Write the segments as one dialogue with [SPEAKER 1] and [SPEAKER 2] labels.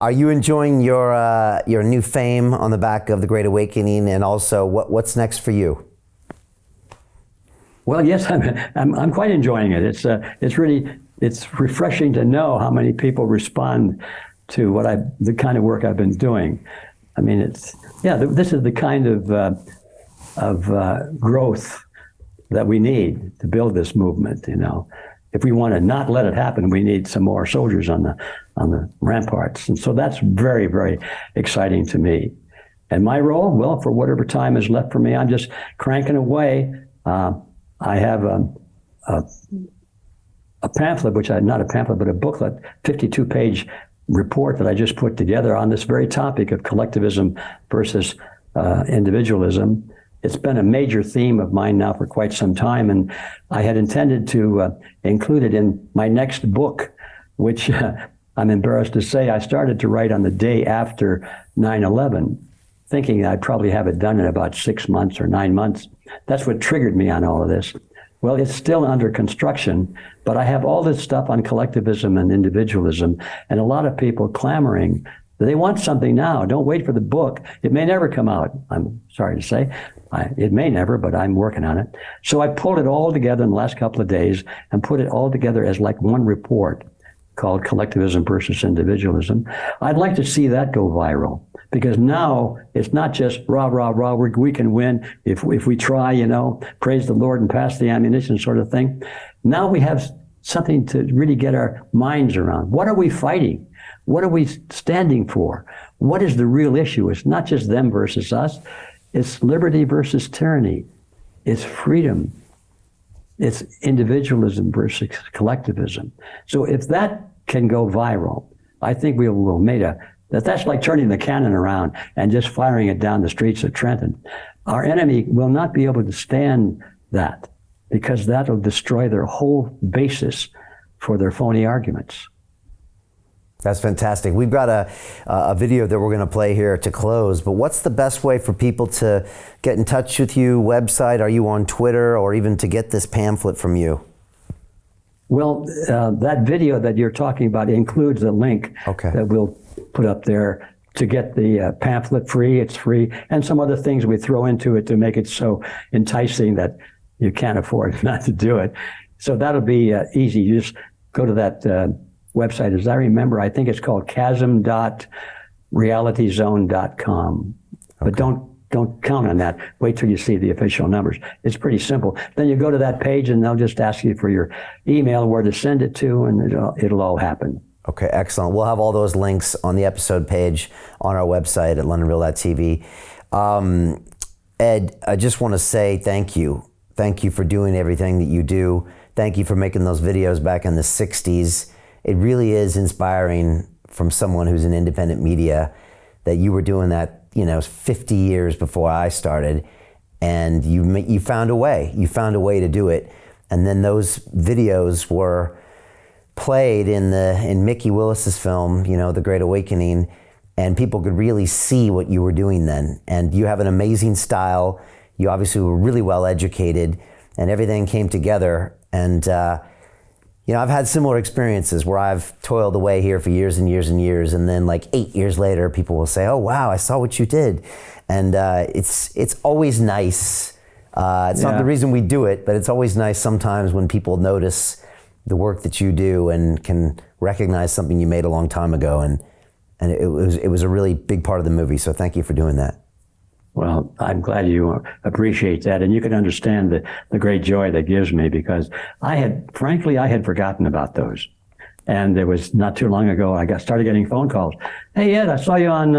[SPEAKER 1] Are you enjoying your new fame on the back of The Great Awakening, and also what's next for you?
[SPEAKER 2] Well, yes, I'm quite enjoying it. It's refreshing to know how many people respond to the kind of work I've been doing. I mean, this is the kind of growth that we need to build this movement. You know, if we want to not let it happen, we need some more soldiers on the ramparts, and so that's very, very exciting to me. And my role, well, for whatever time is left for me, I'm just cranking away. I have a pamphlet, not a pamphlet, but a booklet, 52-page report that I just put together on this very topic of collectivism versus individualism. It's been a major theme of mine now for quite some time, and I had intended to include it in my next book, which I'm embarrassed to say I started to write on the day after 9/11, thinking I'd probably have it done in about 6 months or 9 months. That's what triggered me on all of this. Well, it's still under construction, but I have all this stuff on collectivism and individualism, and a lot of people clamoring. They want something now. Don't wait for the book. It may never come out. I'm sorry to say. It may never, but I'm working on it. So I pulled it all together in the last couple of days and put it all together as like one report called Collectivism versus Individualism. I'd like to see that go viral, because now it's not just rah, rah, rah, we can win if we try, you know, praise the Lord and pass the ammunition sort of thing. Now we have something to really get our minds around. What are we fighting? What are we standing for? What is the real issue? It's not just them versus us. It's liberty versus tyranny. It's freedom. It's individualism versus collectivism. So if that can go viral, I think we'll make that's like turning the cannon around and just firing it down the streets of Trenton. Our enemy will not be able to stand that, because that'll destroy their whole basis for their phony arguments.
[SPEAKER 1] That's fantastic. We've got a video that we're going to play here to close, but what's the best way for people to get in touch with you? Website? Are you on Twitter, or even to get this pamphlet from you?
[SPEAKER 2] Well, that video that you're talking about includes a link that we'll put up there to get the pamphlet free. It's free, and some other things we throw into it to make it so enticing that you can't afford not to do it. So that'll be easy. You just go to that website. As I remember, I think it's called chasm.realityzone.com. But don't count on that. Wait till you see the official numbers. It's pretty simple. Then you go to that page and they'll just ask you for your email, where to send it to, and it'll all happen.
[SPEAKER 1] Okay, excellent. We'll have all those links on the episode page on our website at londonreal.tv. Ed, I just want to say thank you. Thank you for doing everything that you do. Thank you for making those videos back in the 60s. It really is inspiring from someone who's in independent media that you were doing that, 50 years before I started, and you found a way. You found a way to do it, and then those videos were played in Mickey Willis's film, The Great Awakening, and people could really see what you were doing then. And you have an amazing style. You obviously were really well educated, and everything came together. And I've had similar experiences where I've toiled away here for years and years and years, and then like 8 years later, people will say, "Oh wow, I saw what you did," and it's always nice. It's not the reason we do it, but it's always nice sometimes when people notice the work that you do and can recognize something you made a long time ago, and it was a really big part of the movie. So thank you for doing that.
[SPEAKER 2] Well, I'm glad you appreciate that, and you can understand the great joy that gives me, because I had forgotten about those. And there was not too long ago, I started getting phone calls. "Hey, Ed, I saw you on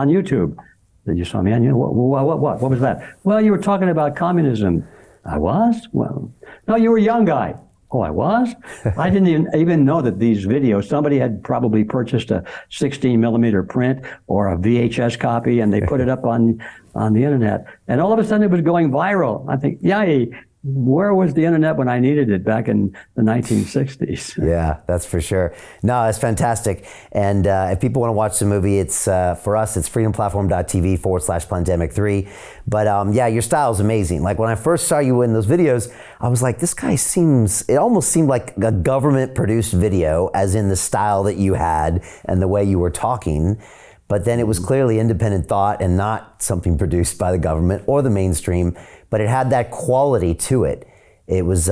[SPEAKER 2] YouTube." "Did you saw me on YouTube? What was that?" "Well, you were talking about communism." "I was? Well, no, you were a young guy." "Oh, I was?" I didn't even know that these videos, somebody had probably purchased a 16 millimeter print or a VHS copy, and they put it up on the internet. And all of a sudden it was going viral. I think, yay, where was the internet when I needed it back in the 1960s?
[SPEAKER 1] Yeah, that's for sure. No, it's fantastic. And if people want to watch the movie, it's for us, it's freedomplatform.tv/pandemic3. But yeah, your style is amazing. Like when I first saw you in those videos, I was like, this guy it almost seemed like a government produced video, as in the style that you had and the way you were talking. But then it was clearly independent thought and not something produced by the government or the mainstream, but it had that quality to it. It was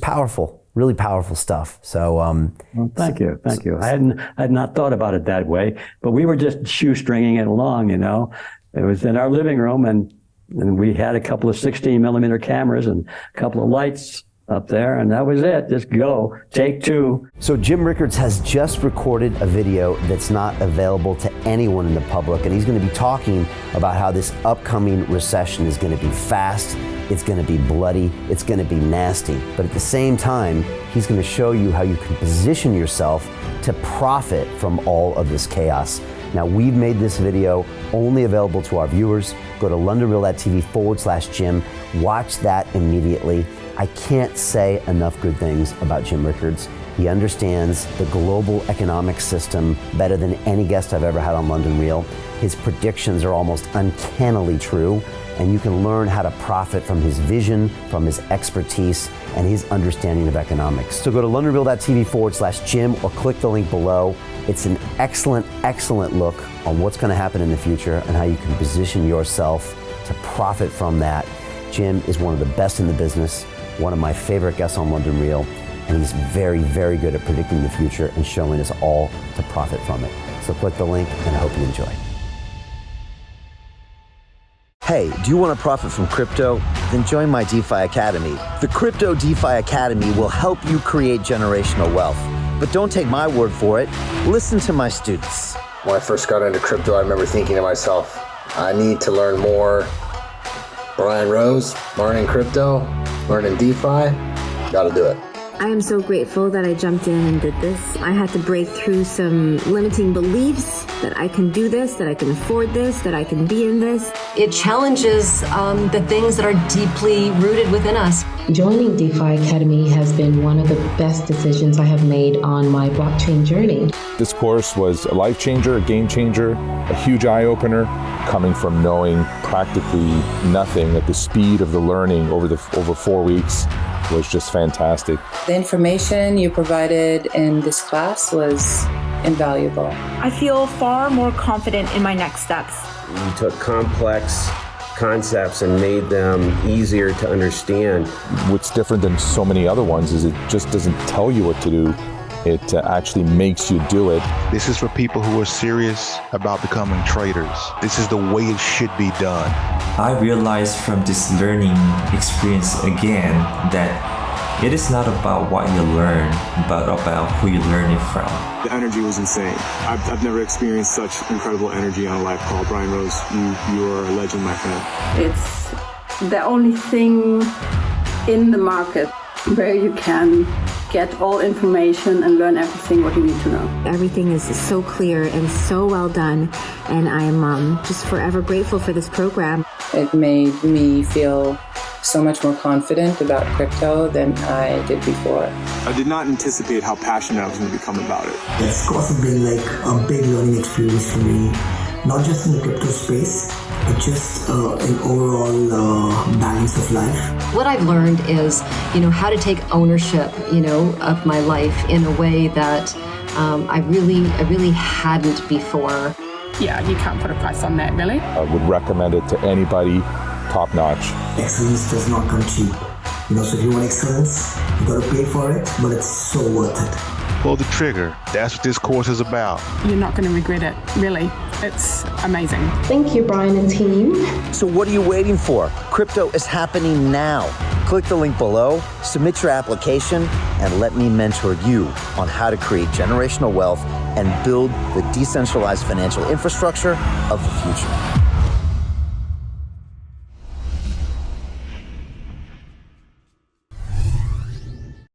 [SPEAKER 1] powerful, really powerful stuff. So,
[SPEAKER 2] well, thank you. I had not thought about it that way, but we were just shoestringing it along, you know. It was in our living room, and we had a couple of 16 millimeter cameras and a couple of lights up there, and that was it. Just go, take two.
[SPEAKER 1] So Jim Rickards has just recorded a video that's not available to anyone in the public, and he's going to be talking about how this upcoming recession is going to be fast, it's going to be bloody, it's going to be nasty. But at the same time, he's going to show you how you can position yourself to profit from all of this chaos. Now, we've made this video only available to our viewers. Go to londonreal.tv/Jim. Watch that immediately. I can't say enough good things about Jim Rickards. He understands the global economic system better than any guest I've ever had on London Real. His predictions are almost uncannily true, and you can learn how to profit from his vision, from his expertise, and his understanding of economics. So go to londonreal.tv/Jim or click the link below. It's an excellent, excellent look on what's going to happen in the future and how you can position yourself to profit from that. Jim is one of the best in the business, one of my favorite guests on London Real, and he's very, very good at predicting the future and showing us all to profit from it. So click the link, and I hope you enjoy. Hey, do you want to profit from crypto? Then join my DeFi Academy. The Crypto DeFi Academy will help you create generational wealth. But don't take my word for it. Listen to my students.
[SPEAKER 3] When I first got into crypto, I remember thinking to myself, I need to learn more. Brian Rose, learning crypto, learning DeFi, gotta do it.
[SPEAKER 4] I am so grateful that I jumped in and did this. I had to break through some limiting beliefs that I can do this, that I can afford this, that I can be in this.
[SPEAKER 5] It challenges the things that are deeply rooted within us.
[SPEAKER 6] Joining DeFi Academy has been one of the best decisions I have made on my blockchain journey.
[SPEAKER 7] This course was a life changer, a game changer, a huge eye-opener, coming from knowing practically nothing at the speed of the learning over 4 weeks was just fantastic.
[SPEAKER 8] The information you provided in this class was invaluable.
[SPEAKER 9] I feel far more confident in my next steps.
[SPEAKER 10] You took complex concepts and made them easier to understand.
[SPEAKER 7] What's different than so many other ones is it just doesn't tell you what to do. It actually makes you do it.
[SPEAKER 11] This is for people who are serious about becoming traders. This is the way it should be done.
[SPEAKER 12] I realized from this learning experience again that it is not about what you learn, but about who you learn it from.
[SPEAKER 13] The energy was insane. I've never experienced such incredible energy on a live call. Brian Rose, you are a legend, my friend.
[SPEAKER 14] It's the only thing in the market where you can get all information and learn everything what you need to know.
[SPEAKER 4] Everything is so clear and so well done, and I am just forever grateful for this program.
[SPEAKER 8] It made me feel so much more confident about crypto than I did before.
[SPEAKER 13] I did not anticipate how passionate I was going to become about it.
[SPEAKER 15] It's also been like a big learning experience for me, not just in the crypto space, but just an overall balance of life.
[SPEAKER 5] What I've learned is, how to take ownership, of my life in a way that I really hadn't before.
[SPEAKER 9] Yeah, you can't put a price on that, really.
[SPEAKER 7] I would recommend it to anybody, top notch.
[SPEAKER 15] Excellence does not come cheap. So if you want excellence, you got to pay for it, but it's so worth it.
[SPEAKER 11] Pull the trigger. That's what this course is about.
[SPEAKER 9] You're not going to regret it, really. It's amazing.
[SPEAKER 6] Thank you, Brian and team.
[SPEAKER 1] So what are you waiting for? Crypto is happening now. Click the link below, submit your application, and let me mentor you on how to create generational wealth and build the decentralized financial infrastructure of the future.